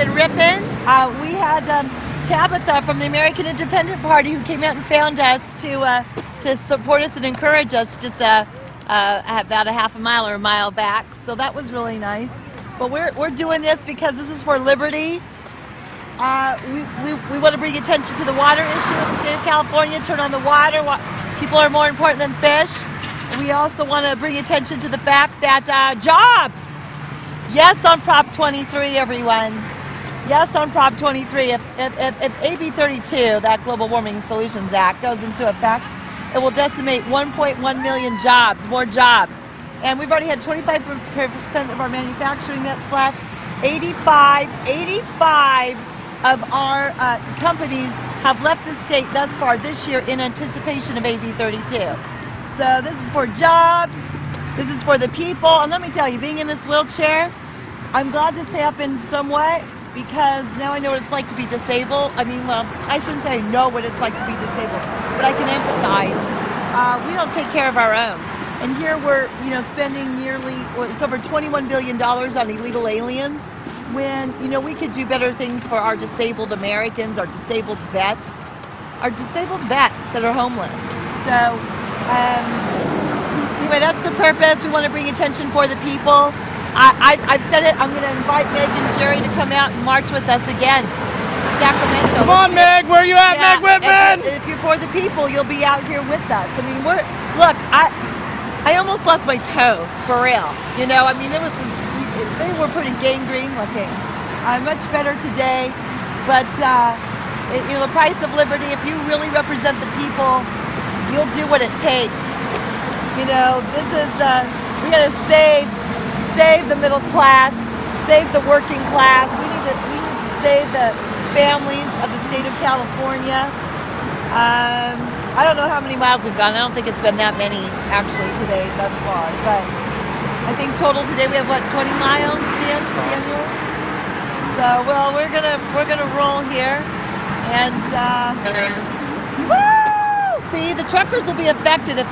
been ripping. We had Tabitha from the American Independent Party who came out and found us to support us and encourage us just about a half a mile or a mile back. So that was really nice. But we're doing this because this is for liberty. We want to bring attention to the water issue in the state of California, turn on the water. People are more important than fish. We also want to bring attention to the fact that jobs. Yes, on Prop 23, everyone. Yes, on Prop 23. If AB 32, that Global Warming Solutions Act, goes into effect, it will decimate 1.1 million jobs, more jobs. And we've already had 25% of our manufacturing that's left. 85 of our companies have left the state thus far this year in anticipation of AB 32. So this is for jobs, this is for the people, and let me tell you, being in this wheelchair, I'm glad this happened somewhat because now I know what it's like to be disabled. I mean, well, I shouldn't say I know what it's like to be disabled, but I can empathize. We don't take care of our own. And here we're, spending nearly, it's over $21 billion on illegal aliens when, we could do better things for our disabled Americans, our disabled vets that are homeless. So, anyway, that's the purpose. We want to bring attention for the people. I've said it, I'm going to invite Meg and Jerry to come out and march with us again to Sacramento. Come on, Meg, where are you at, Meg Whitman? If you're for the people, you'll be out here with us. I mean, look, I almost lost my toes, for real. I mean, they were pretty gangrene looking. Much better today, but the price of liberty, if you really represent the people, you'll do what it takes. This is, we gotta save the middle class, save the working class. We need to save the families of the state of California. I don't know how many miles we've gone. I don't think it's been that many actually today thus far, but I think total today we have 20 miles, Daniel? So well, we're gonna roll here, and woo! See, the truckers will be affected if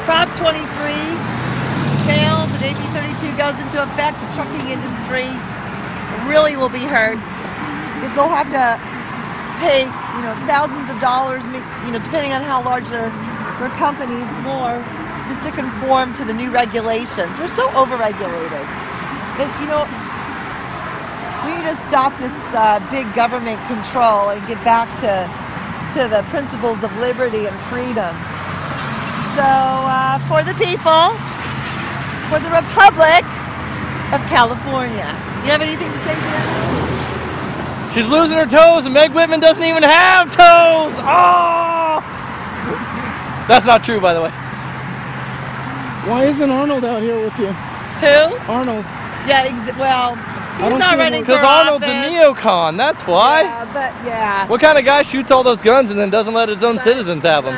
Prop 23 fails and AB 32 goes into effect. The trucking industry really will be hurt because they'll have to pay thousands of dollars, depending on how large their companies, more just to conform to the new regulations. We're so overregulated. We need to stop this big government control and get back to the principles of liberty and freedom. So for the people, for the Republic of California. You have anything to say, Dan? She's losing her toes, and Meg Whitman doesn't even have toes! Oh! That's not true, by the way. Why isn't Arnold out here with you? Who? Arnold. Yeah, well, he's not running for office. Because Arnold's a neocon, that's why. Yeah. What kind of guy shoots all those guns and then doesn't let his own citizens have them?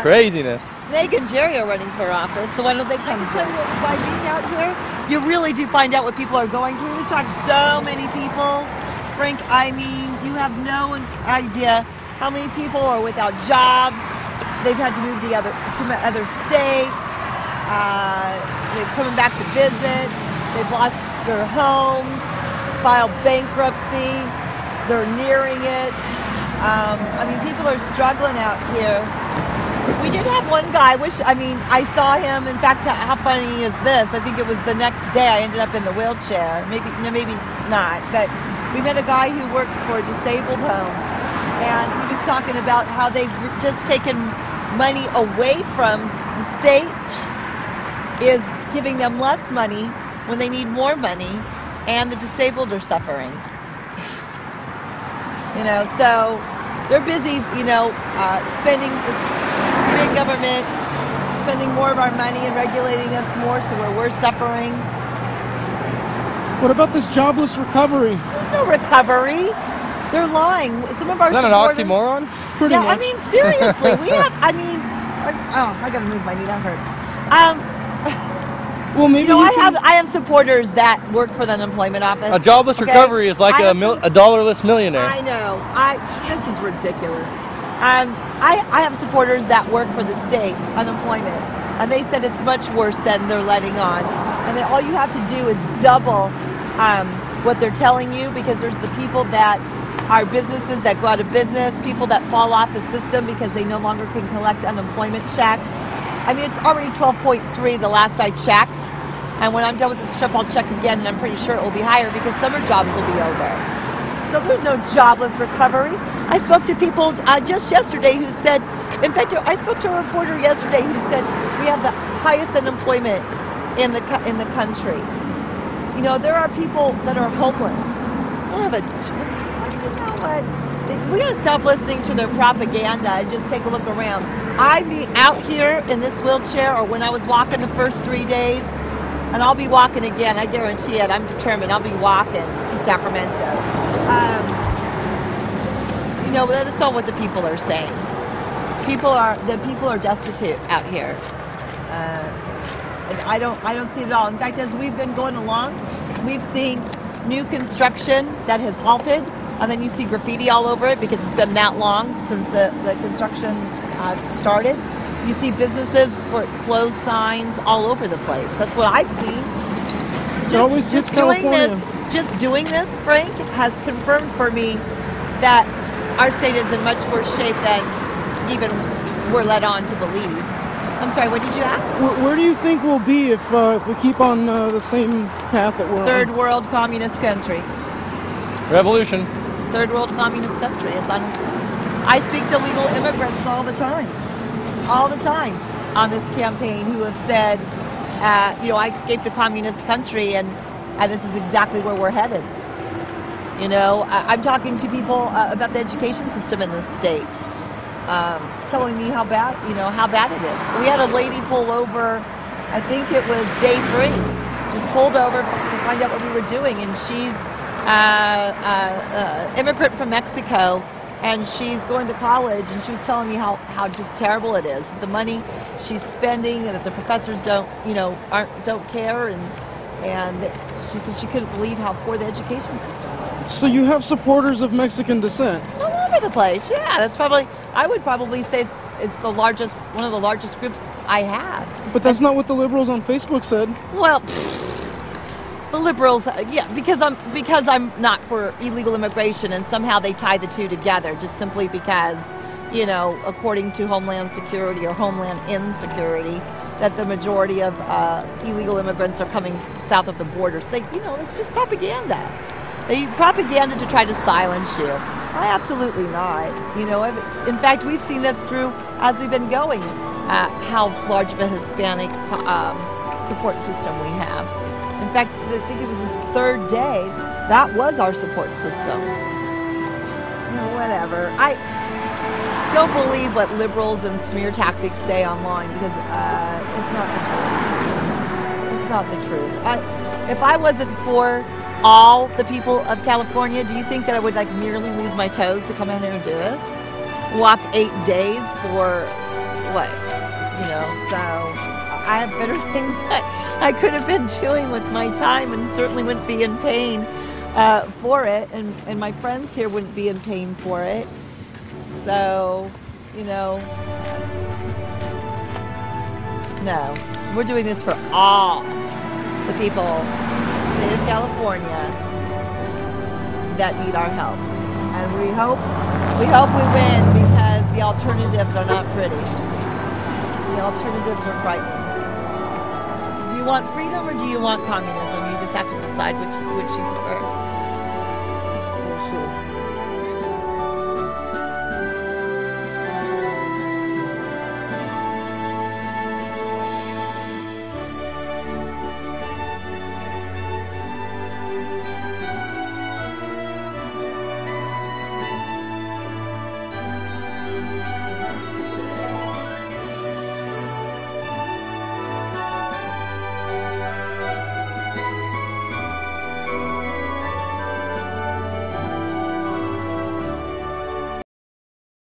Craziness. Meg and Jerry are running for office, so why don't they come? I can tell you, by being out here, you really do find out what people are going through. We talk to so many people. Frank, I mean, you have no idea how many people are without jobs. They've had to move to other states. They're coming back to visit. They've lost their homes, filed bankruptcy. They're nearing it. I mean, people are struggling out here. We did have one guy, I saw him. In fact, how funny is this? I think it was the next day I ended up in the wheelchair. Maybe not, but we met a guy who works for a disabled home, and he was talking about how they've just taken money away from the state, is giving them less money when they need more money, and the disabled are suffering. So they're busy, spending this big government, spending more of our money and regulating us more, so we're suffering. What about this jobless recovery? There's no recovery. They're lying. Some of our Is that an oxymoron? Pretty much. I mean, seriously, I gotta move my knee, that hurts. Well, maybe I have supporters that work for the unemployment office. A jobless recovery is like a dollarless millionaire. I know. This is ridiculous. I have supporters that work for the state unemployment, and they said it's much worse than they're letting on. And then all you have to do is double what they're telling you, because there's the people that are businesses that go out of business, people that fall off the system because they no longer can collect unemployment checks. I mean, it's already 12.3 the last I checked. And when I'm done with this trip, I'll check again, and I'm pretty sure it will be higher because summer jobs will be over. So there's no jobless recovery. I spoke to people just yesterday who said, in fact, I spoke to a reporter yesterday who said we have the highest unemployment in the country. You know, there are people that are homeless. I don't have you know what? We gotta stop listening to their propaganda and just take a look around. I'd be out here in this wheelchair, or when I was walking the first 3 days, and I'll be walking again, I guarantee it. I'm determined. I'll be walking to Sacramento. You know, that's not what the people are saying. People are destitute out here. And I don't see it at all. In fact, as we've been going along, we've seen new construction that has halted, and then you see graffiti all over it because it's been that long since the construction started. You see businesses for closed signs all over the place. That's what I've seen. Just doing this, Frank, has confirmed for me that our state is in much worse shape than even we're led on to believe. I'm sorry, what did you ask? Where do you think we'll be if we keep on the same path that we're on? Third world communist country. Revolution. Third world communist country. I speak to legal immigrants all the time on this campaign who have said, you know, I escaped a communist country and this is exactly where we're headed. You know, I'm talking to people about the education system in this state, telling me how bad it is. We had a lady pull over, I think it was day 3, just pulled over to find out what we were doing, and she's immigrant from Mexico, and she's going to college, and she was telling me how just terrible it is, the money she's spending, and that the professors don't care, and she said she couldn't believe how poor the education system was. So you have supporters of Mexican descent all over the place. Yeah, that's probably, I would probably say it's the largest, one of the largest groups I have. But that's not what the liberals on Facebook said. Well, the liberals, yeah, because I'm not for illegal immigration, and somehow they tie the two together, just simply because, you know, according to Homeland Security or Homeland Insecurity, that the majority of illegal immigrants are coming south of the border. So you know, it's just propaganda. They use propaganda to try to silence you. Absolutely not. You know, in fact, we've seen this through, as we've been going, how large of a Hispanic support system we have. In fact, I think it was this 3rd day, that was our support system. You know, whatever. I don't believe what liberals and smear tactics say online, because it's not the truth. It's not the truth. If I wasn't for all the people of California, do you think that I would like merely lose my toes to come in here and do this? Walk 8 days for what? You know, so I have better things that I could have been doing with my time, and certainly wouldn't be in pain for it, and my friends here wouldn't be in pain for it. So, you know, no, we're doing this for all the people in the state of California that need our help, and we hope we win, because the alternatives are not pretty. The alternatives are frightening. Do you want freedom or do you want communism? You just have to decide which you prefer.